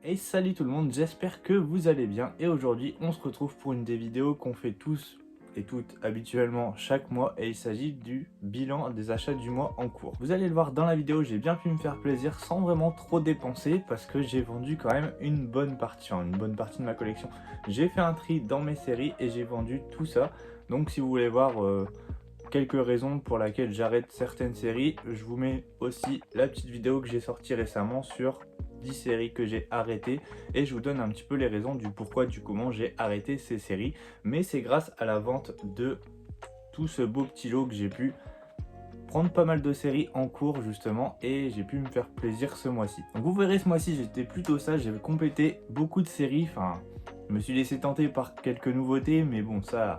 Et salut tout le monde, j'espère que vous allez bien et aujourd'hui on se retrouve pour une des vidéos qu'on fait tous et toutes habituellement chaque mois et il s'agit du bilan des achats du mois en cours. Vous allez le voir dans la vidéo, j'ai bien pu me faire plaisir sans vraiment trop dépenser parce que j'ai vendu quand même une bonne partie de ma collection. J'ai fait un tri dans mes séries et j'ai vendu tout ça, donc si vous voulez voir quelques raisons pour lesquelles j'arrête certaines séries, je vous mets aussi la petite vidéo que j'ai sortie récemment sur 10 séries que j'ai arrêtées et je vous donne un petit peu les raisons du pourquoi, du comment j'ai arrêté ces séries. Mais c'est grâce à la vente de tout ce beau petit lot que j'ai pu prendre pas mal de séries en cours justement et j'ai pu me faire plaisir ce mois-ci. Donc vous verrez, ce mois-ci j'étais plutôt sage, j'avais complété beaucoup de séries, enfin je me suis laissé tenter par quelques nouveautés mais bon ça...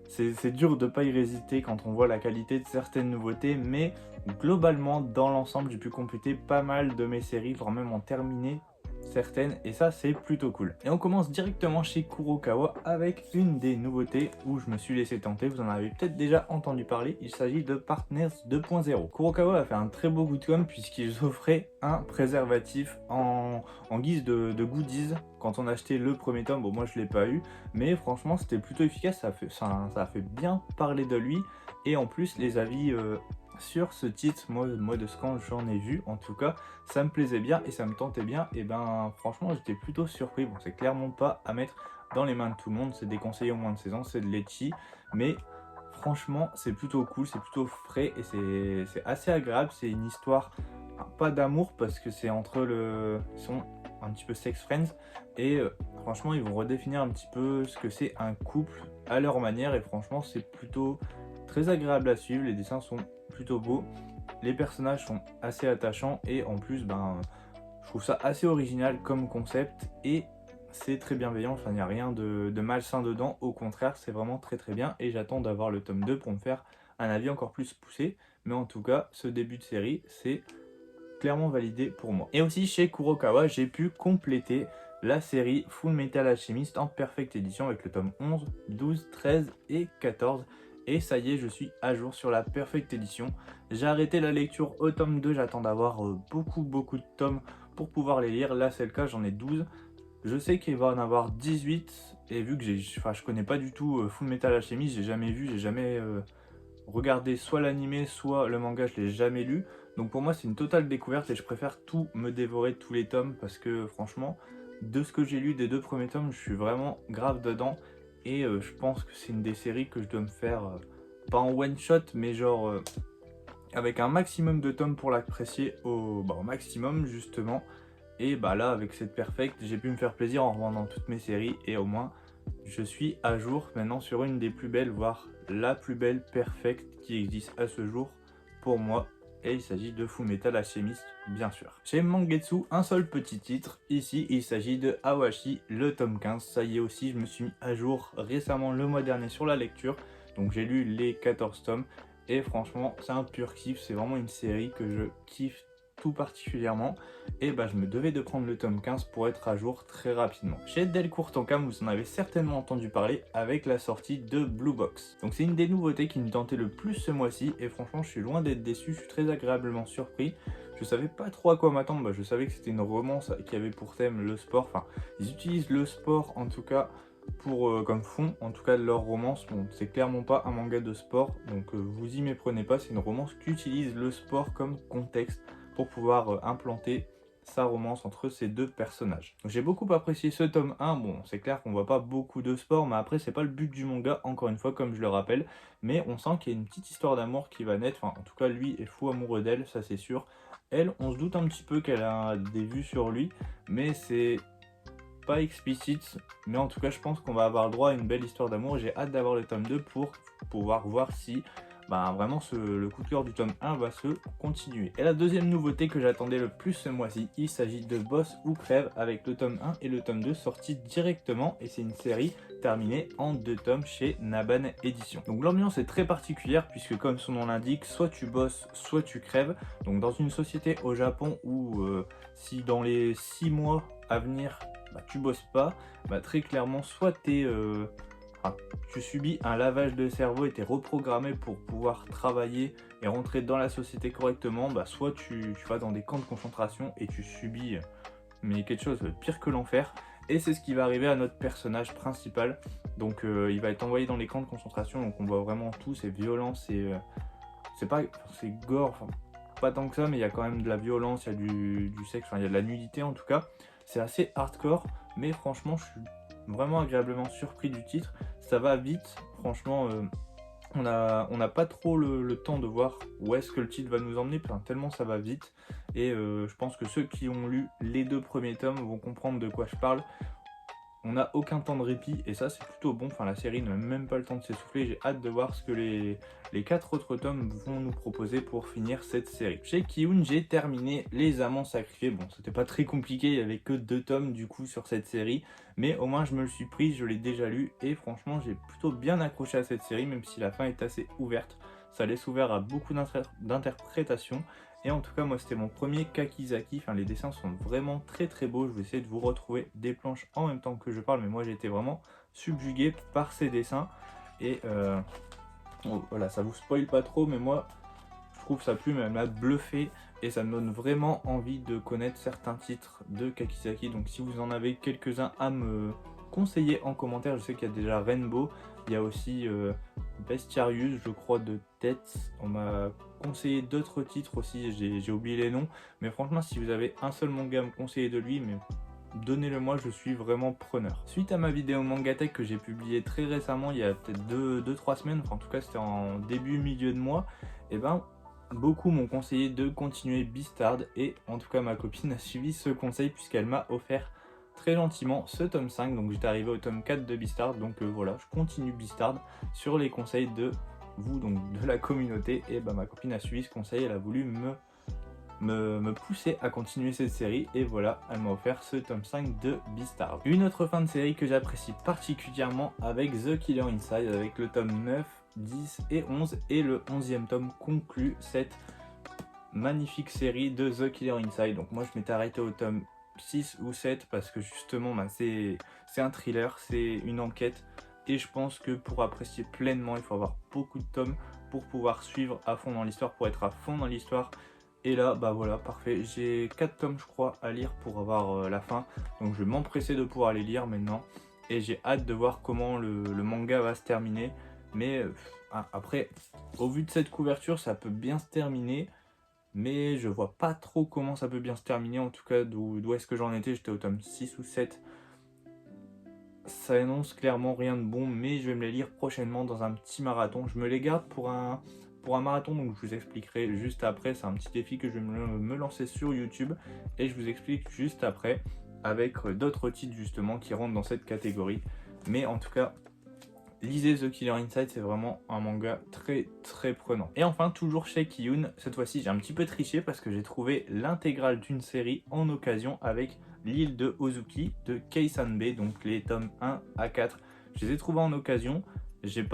C'est dur de ne pas y résister quand on voit la qualité de certaines nouveautés, mais globalement, dans l'ensemble, j'ai pu compléter pas mal de mes séries, voire même en terminer certaines, et ça, c'est plutôt cool. Et on commence directement chez Kurokawa avec une des nouveautés où je me suis laissé tenter, vous en avez peut-être déjà entendu parler, il s'agit de Partners 2.0. Kurokawa a fait un très beau coup de com' puisqu'ils offraient un préservatif en guise de goodies quand on achetait le premier tome. Bon, moi je l'ai pas eu, mais franchement c'était plutôt efficace, ça a fait bien parler de lui, et en plus les avis sur ce titre, moi de ce quand j'en ai vu en tout cas, ça me plaisait bien et ça me tentait bien, et ben franchement j'étais plutôt surpris. Bon, c'est clairement pas à mettre dans les mains de tout le monde, c'est déconseillé au moins de 16 ans, c'est de l'ecchi, mais franchement c'est plutôt cool, c'est plutôt frais et c'est assez agréable. C'est une histoire, pas d'amour parce que c'est entre ils sont un petit peu sex friends, et franchement ils vont redéfinir un petit peu ce que c'est un couple à leur manière, et franchement c'est plutôt très agréable à suivre, les dessins sont plutôt beaux, les personnages sont assez attachants et en plus je trouve ça assez original comme concept et c'est très bienveillant. Enfin, il n'y a rien de malsain dedans, au contraire c'est vraiment très très bien, et j'attends d'avoir le tome 2 pour me faire un avis encore plus poussé, mais en tout cas ce début de série c'est clairement validé pour moi. Et aussi chez Kurokawa, j'ai pu compléter la série Full Metal Alchemist en Perfect Edition avec le tome 11, 12, 13 et 14. Et ça y est, je suis à jour sur la Perfect Edition. J'ai arrêté la lecture au tome 2, j'attends d'avoir beaucoup de tomes pour pouvoir les lire. Là c'est le cas, j'en ai 12. Je sais qu'il va en avoir 18, et vu que je connais pas du tout Full Metal Alchemist, j'ai jamais vu, j'ai jamais regardé soit l'anime soit le manga, je l'ai jamais lu, donc pour moi c'est une totale découverte et je préfère tout me dévorer, tous les tomes, parce que franchement de ce que j'ai lu des 2 premiers tomes, je suis vraiment grave dedans, et je pense que c'est une des séries que je dois me faire, pas en one shot mais genre avec un maximum de tomes pour l'apprécier au maximum justement. Et là avec cette perfect, j'ai pu me faire plaisir en revendant toutes mes séries, et au moins je suis à jour maintenant sur une des plus belles, voire la plus belle perfect qui existe à ce jour pour moi, et il s'agit de Fullmetal Alchemist bien sûr. Chez Mangetsu, un seul petit titre, ici il s'agit de Awashi, le tome 15, ça y est aussi je me suis mis à jour récemment le mois dernier sur la lecture, donc j'ai lu les 14 tomes, et franchement c'est un pur kiff, c'est vraiment une série que je kiffe tout particulièrement, et je me devais de prendre le tome 15 pour être à jour très rapidement. Chez Delcourt Tonkam, vous en avez certainement entendu parler avec la sortie de Blue Box. Donc c'est une des nouveautés qui me tentait le plus ce mois-ci, et franchement je suis loin d'être déçu, je suis très agréablement surpris. Je savais pas trop à quoi m'attendre, je savais que c'était une romance qui avait pour thème le sport, enfin ils utilisent le sport en tout cas pour comme fond, en tout cas de leur romance. Bon, c'est clairement pas un manga de sport, donc vous y méprenez pas, c'est une romance qui utilise le sport comme contexte pour pouvoir implanter sa romance entre ces 2 personnages. J'ai beaucoup apprécié ce tome 1, bon c'est clair qu'on voit pas beaucoup de sport, mais après c'est pas le but du manga, encore une fois comme je le rappelle, mais on sent qu'il y a une petite histoire d'amour qui va naître, enfin en tout cas lui est fou amoureux d'elle, ça c'est sûr. Elle, on se doute un petit peu qu'elle a des vues sur lui, mais c'est pas explicite, mais en tout cas je pense qu'on va avoir le droit à une belle histoire d'amour, et j'ai hâte d'avoir le tome 2 pour pouvoir voir si vraiment le coup de cœur du tome 1 va se continuer. Et la deuxième nouveauté que j'attendais le plus ce mois-ci, il s'agit de Boss ou Crève avec le tome 1 et le tome 2 sortis directement, et c'est une série terminée en 2 tomes chez Naban Édition. Donc l'ambiance est très particulière puisque comme son nom l'indique, soit tu bosses, soit tu crèves. Donc dans une société au Japon où si dans les 6 mois à venir tu bosses pas, très clairement soit tu subis un lavage de cerveau et tu es reprogrammé pour pouvoir travailler et rentrer dans la société correctement, soit tu vas dans des camps de concentration et tu subis mais quelque chose de pire que l'enfer. Et c'est ce qui va arriver à notre personnage principal. Donc il va être envoyé dans les camps de concentration, donc on voit vraiment tout, c'est violent, c'est pas, c'est gore, enfin, pas tant que ça, mais il y a quand même de la violence, il y a du sexe, enfin il y a de la nudité en tout cas. C'est assez hardcore, mais franchement je suis vraiment agréablement surpris du titre. Ça va vite, franchement, on n'a pas trop le temps de voir où est-ce que le titre va nous emmener, tellement ça va vite. Et je pense que ceux qui ont lu les 2 premiers tomes vont comprendre de quoi je parle. On n'a aucun temps de répit et ça c'est plutôt bon, enfin la série n'a même pas le temps de s'essouffler. J'ai hâte de voir ce que les 4 autres tomes vont nous proposer pour finir cette série. Chez Ki-hoon, j'ai terminé Les Amants Sacrifiés. Bon, c'était pas très compliqué, il y avait que 2 tomes du coup sur cette série, mais au moins je me le suis pris, je l'ai déjà lu et franchement j'ai plutôt bien accroché à cette série, même si la fin est assez ouverte. Ça laisse ouvert à beaucoup d'interprétations. Et en tout cas, moi, c'était mon premier Kakizaki. Enfin, les dessins sont vraiment très très beaux. Je vais essayer de vous retrouver des planches en même temps que je parle. Mais moi, j'ai été vraiment subjugué par ces dessins. Et voilà, ça vous spoil pas trop. Mais moi, je trouve sa plume, elle m'a bluffé. Et ça me donne vraiment envie de connaître certains titres de Kakizaki. Donc, si vous en avez quelques-uns à me conseiller en commentaire, je sais qu'il y a déjà Rainbow. Il y a aussi Bestiarius, je crois, de tête. On m'a conseillé d'autres titres aussi, j'ai oublié les noms. Mais franchement, si vous avez un seul manga à me conseiller de lui, mais donnez-le moi, je suis vraiment preneur. Suite à ma vidéo Mangatech que j'ai publiée très récemment, il y a peut-être 2-3 semaines, enfin en tout cas c'était en milieu de mois, et ben beaucoup m'ont conseillé de continuer Beastars et en tout cas ma copine a suivi ce conseil puisqu'elle m'a offert très gentiment ce tome 5, donc j'étais arrivé au tome 4 de Beastars, donc voilà, je continue Beastars sur les conseils de vous, donc de la communauté, et bah ma copine a suivi ce conseil, elle a voulu me pousser à continuer cette série, et voilà, elle m'a offert ce tome 5 de Beastars. Une autre fin de série que j'apprécie particulièrement avec The Killer Inside, avec le tome 9, 10 et 11, et le 11e tome conclut cette magnifique série de The Killer Inside. Donc moi je m'étais arrêté au tome 6 ou 7 parce que justement c'est un thriller, c'est une enquête et je pense que pour apprécier pleinement il faut avoir beaucoup de tomes pour pouvoir suivre à fond dans l'histoire, pour être à fond dans l'histoire. Et là bah voilà, parfait, j'ai 4 tomes je crois à lire pour avoir la fin, donc je vais m'empresser de pouvoir les lire maintenant et j'ai hâte de voir comment le manga va se terminer. Mais après, au vu de cette couverture, ça peut bien se terminer. Mais je vois pas trop comment ça peut bien se terminer, en tout cas d'où est-ce que j'en étais, j'étais au tome 6 ou 7. Ça annonce clairement rien de bon, mais je vais me les lire prochainement dans un petit marathon. Je me les garde pour un marathon, donc je vous expliquerai juste après. C'est un petit défi que je vais me lancer sur YouTube et je vous explique juste après avec d'autres titres justement qui rentrent dans cette catégorie. Mais en tout cas, lisez The Killer Inside, c'est vraiment un manga très très prenant. Et enfin, toujours chez Ki-hoon, cette fois-ci j'ai un petit peu triché parce que j'ai trouvé l'intégrale d'une série en occasion avec L'île de Ozuki de Kei-Sanbe, donc les tomes 1 à 4. Je les ai trouvés en occasion. J'ai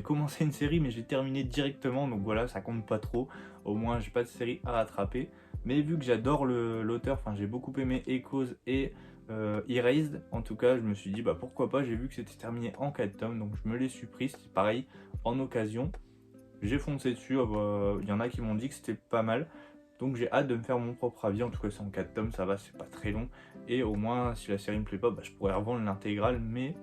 commencé une série mais j'ai terminé directement, donc voilà, ça compte pas trop. Au moins j'ai pas de série à rattraper. Mais vu que j'adore l'auteur, j'ai beaucoup aimé Echoes et Erased, en tout cas je me suis dit bah pourquoi pas, j'ai vu que c'était terminé en 4 tomes, donc je me les suis pris, c'est pareil, en occasion. J'ai foncé dessus, il y en a qui m'ont dit que c'était pas mal, donc j'ai hâte de me faire mon propre avis. En tout cas c'est en 4 tomes, ça va, c'est pas très long, et au moins si la série me plaît pas, je pourrais revendre l'intégrale, mais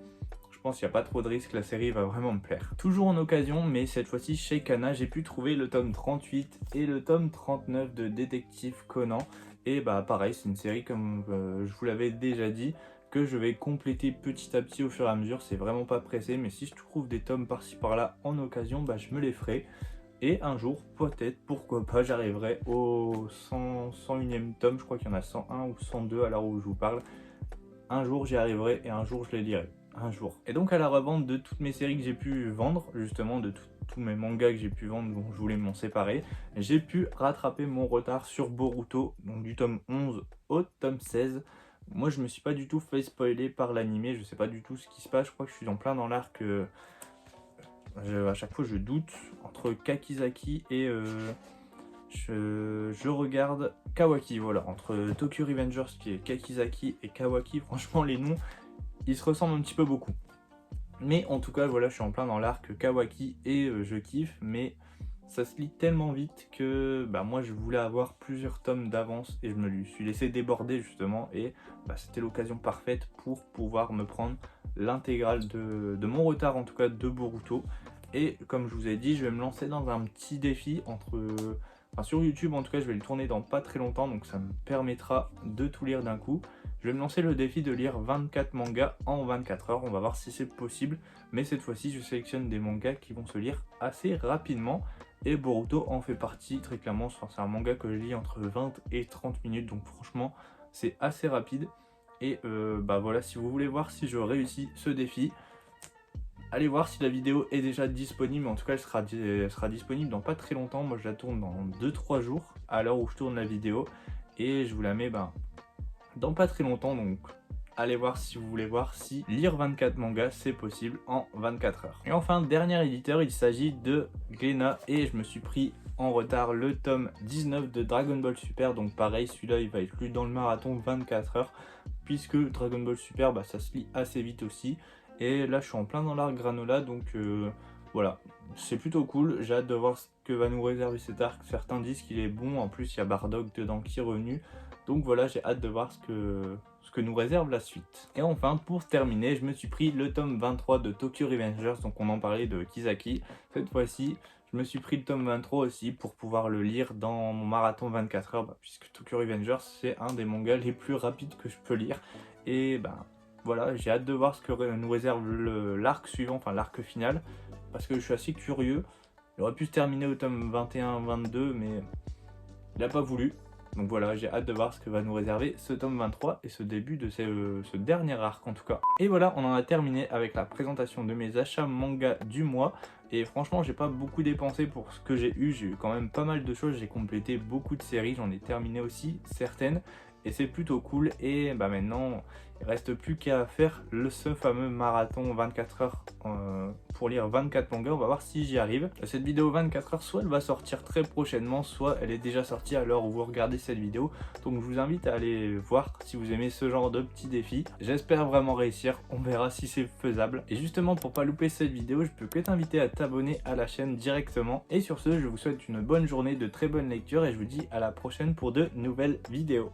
je pense qu'il n'y a pas trop de risque, la série va vraiment me plaire. Toujours en occasion, mais cette fois-ci chez Kana, j'ai pu trouver le tome 38 et le tome 39 de Détective Conan. Et bah pareil, c'est une série comme je vous l'avais déjà dit, que je vais compléter petit à petit au fur et à mesure. C'est vraiment pas pressé, mais si je trouve des tomes par-ci par-là en occasion, je me les ferai. Et un jour, peut-être, pourquoi pas, j'arriverai au 101e tome, je crois qu'il y en a 101 ou 102 à l'heure où je vous parle. Un jour j'y arriverai et un jour je les lirai. Un jour. Et donc à la revente de toutes mes séries que j'ai pu vendre, justement de tous mes mangas que j'ai pu vendre, dont je voulais m'en séparer, j'ai pu rattraper mon retard sur Boruto, donc du tome 11 au tome 16. Moi je me suis pas du tout fait spoiler par l'animé, je sais pas du tout ce qui se passe, je crois que je suis en plein dans l'arc, à chaque fois je doute entre Kakizaki et je regarde Kawaki, voilà, entre Tokyo Revengers qui est Kakizaki et Kawaki, franchement les noms ils se ressemblent un petit peu beaucoup. Mais en tout cas voilà, je suis en plein dans l'arc Kawaki et je kiffe, mais ça se lit tellement vite que moi je voulais avoir plusieurs tomes d'avance et je me suis laissé déborder justement, et c'était l'occasion parfaite pour pouvoir me prendre l'intégrale de mon retard, en tout cas de Boruto. Et comme je vous ai dit, je vais me lancer dans un petit défi sur YouTube. En tout cas, je vais le tourner dans pas très longtemps, donc ça me permettra de tout lire d'un coup. Je vais me lancer le défi de lire 24 mangas en 24 heures, on va voir si c'est possible, mais cette fois-ci je sélectionne des mangas qui vont se lire assez rapidement, et Boruto en fait partie très clairement. C'est un manga que je lis entre 20 et 30 minutes, donc franchement c'est assez rapide. Et voilà, si vous voulez voir si je réussis ce défi, allez voir si la vidéo est déjà disponible. En tout cas, elle sera disponible dans pas très longtemps. Moi je la tourne dans 2-3 jours à l'heure où je tourne la vidéo, et je vous la mets dans pas très longtemps, donc allez voir si vous voulez voir si lire 24 mangas c'est possible en 24 heures. Et enfin, dernier éditeur, il s'agit de Glénat, et je me suis pris en retard le tome 19 de Dragon Ball Super. Donc pareil, celui-là il va être lu dans le marathon 24 heures, puisque Dragon Ball Super ça se lit assez vite aussi. Et là je suis en plein dans l'arc Granola, donc voilà, c'est plutôt cool. J'ai hâte de voir ce que va nous réserver cet arc. Certains disent qu'il est bon, en plus il y a Bardock dedans qui est revenu. Donc voilà, j'ai hâte de voir ce que nous réserve la suite. Et enfin, pour terminer, je me suis pris le tome 23 de Tokyo Revengers, donc on en parlait de Kisaki. Cette fois-ci, je me suis pris le tome 23 aussi pour pouvoir le lire dans mon marathon 24 heures, puisque Tokyo Revengers, c'est un des mangas les plus rapides que je peux lire. Et voilà, j'ai hâte de voir ce que nous réserve l'arc suivant, enfin l'arc final, parce que je suis assez curieux. Il aurait pu se terminer au tome 21-22, mais il n'a pas voulu. Donc voilà, j'ai hâte de voir ce que va nous réserver ce tome 23 et ce début de ce dernier arc en tout cas. Et voilà, on en a terminé avec la présentation de mes achats manga du mois. Et franchement, j'ai pas beaucoup dépensé pour ce que j'ai eu quand même pas mal de choses. J'ai complété beaucoup de séries, j'en ai terminé aussi certaines. Et c'est plutôt cool. Et maintenant, il reste plus qu'à faire ce fameux marathon 24 heures pour lire 24 mangas. On va voir si j'y arrive. Cette vidéo 24 heures, soit elle va sortir très prochainement, soit elle est déjà sortie à l'heure où vous regardez cette vidéo. Donc je vous invite à aller voir si vous aimez ce genre de petits défis. J'espère vraiment réussir, on verra si c'est faisable. Et justement, pour pas louper cette vidéo, je peux que t'inviter à t'abonner à la chaîne directement. Et sur ce, je vous souhaite une bonne journée, de très bonnes lectures, et je vous dis à la prochaine pour de nouvelles vidéos.